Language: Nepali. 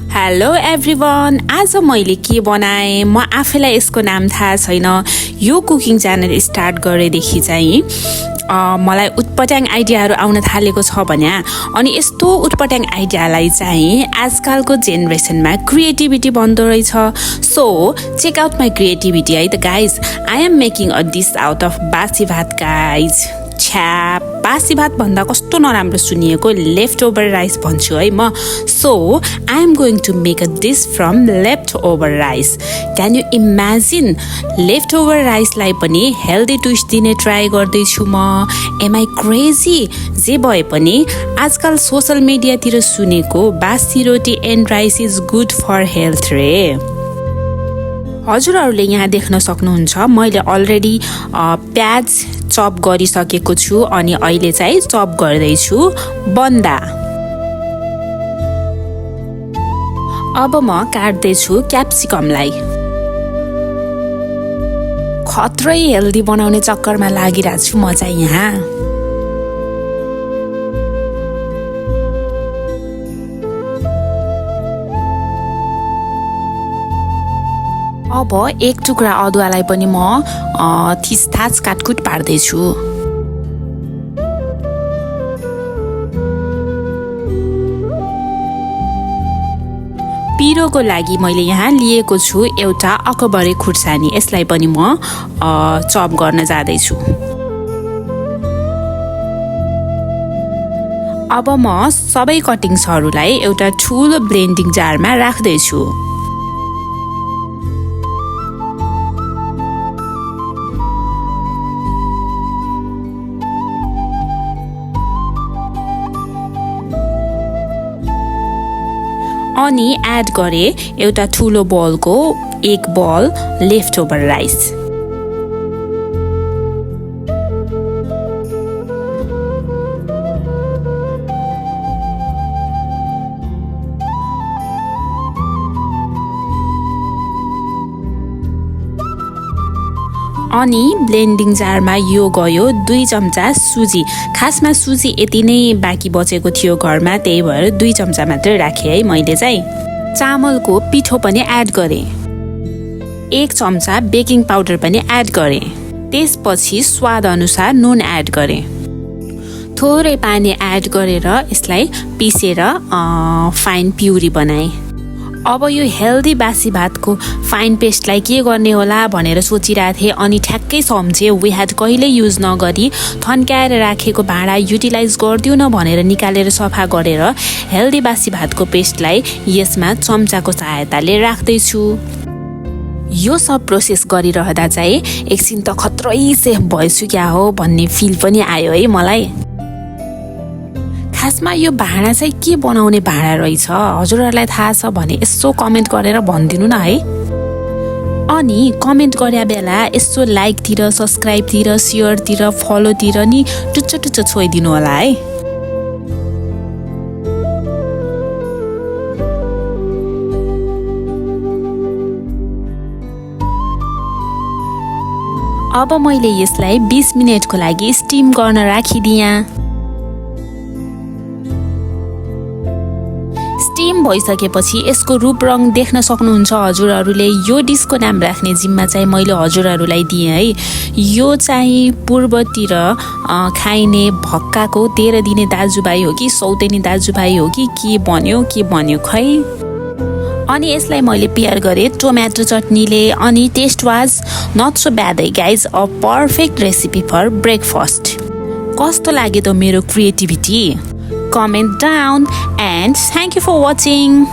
हेलो एभ्रिवान, आज मैले के बनाएँ म आफैलाई यसको नाम थाहा छैन। यो कुकिङ च्यानल स्टार्ट गरेदेखि चाहिँ मलाई उटपट्याङ आइडियाहरू आउन थालेको छ भने अनि यस्तो उटपट्याङ आइडियालाई चाहिँ आजकलको जेनेरेसनमा क्रिएटिभिटी भन्दो रहेछ। So check out my creativity है त guys. I am making a dish out of बासी भात गाइज। बासी भात भन्दा कस्तो नराम्रो सुनिएको लेफ्ट ओभर राइस भन्छु है म। So I am going to make a dish from leftover rice. Can you imagine, leftover राइसलाई पनि हेल्दी ट्विस्ट दिने ट्राई गर्दैछु म। Am I crazy? जे भए पनि आजकल सोसल मिडियातिर सुनेको बासी रोटी and rice is good for health रे। हजुरहरूले यहाँ देख्न सक्नुहुन्छ मैले अलरेडी प्याज चप गरिसकेको छु अनि अहिले चाहिँ चप गर्दैछु बन्दा। अब म काट्दैछु क्याप्सिकमलाई। खत्रै हेल्दी बनाउने चक्करमा लागिरहेको छु म चाहिँ यहाँ। अब एक टुक्रा अदुवालाई पनि म थिचथाच काटकुट पार्दैछु। पिरोको लागि मैले यहाँ लिएको छु एउटा अकबरे खुर्सानी। यसलाई पनि म चप गर्न जाँदैछु। अब म सबै कटिङ्सहरूलाई एउटा ठुलो ब्लेन्डिङ जारमा राख्दैछु। अनि एड गरे एउटा ठुलो बलको एक बल लेफ्ट ओभर राइस। अनि ब्लेन्डिङ जारमा यो गयो 2 चम्चा सुजी। खासमा सुजी यति नै बाँकी बचेको थियो घरमा, त्यही भएर 2 चम्चा मात्रै राखेँ है मैले चाहिँ। चामलको पिठो पनि एड गरेँ। 1 चम्चा बेकिङ पाउडर पनि एड गरेँ। त्यसपछि स्वाद अनुसार नुन एड गरेँ। थोरै पानी एड गरेर यसलाई पिसेर फाइन प्युरी बनाएँ। अब यो हेल्दी बासी भातको फाइन पेस्टलाई के गर्ने होला भनेर सोचिरहेको थिएँ अनि ठ्याक्कै सम्झेँ वी ह्याड कहिले युज नगरी थन्काएर राखेको भाँडा युटिलाइज गरिदिउँ न भनेर निकालेर सफा गरेर हेल्दी बासी भातको पेस्टलाई यसमा चम्चाको सहायताले राख्दैछु। यो सब प्रोसेस गरिरहँदा चाहिँ एकछिन त खत्रै सेफ भएछु क्या हो भन्ने फिल पनि आयो है मलाई। खासमा यो भाँडा चाहिँ के बनाउने भाँडा रहेछ हजुरहरूलाई थाहा छ भने यसो कमेन्ट गरेर भनिदिनु न है। अनि कमेन्ट गरे बेला यसो लाइकतिर, सब्सक्राइबतिर, सेयरतिर, फलोतिर नि टुच्चो टुच्चो छोइदिनु होला है। अब मैले यसलाई 20 मिनेटको लागि स्टिम गर्न राखिदिएँ। स्टिम भइसकेपछि यसको रूप रङ देख्न सक्नुहुन्छ हजुरहरूले। यो डिसको नाम राख्ने जिम्मा चाहिँ मैले हजुरहरूलाई दिएँ है। यो चाहिँ पूर्वतिर खाइने भक्काको 13 दिने दाजुभाइ हो कि सौतेनी दाजुभाइ हो कि के बन्यो खै। अनि यसलाई मैले पेयर गरेँ टोमेटो चटनीले अनि taste was not so bad है guys. A perfect recipe for breakfast. कस्तो लाग्यो त मेरो creativity? Comment down and thank you for watching.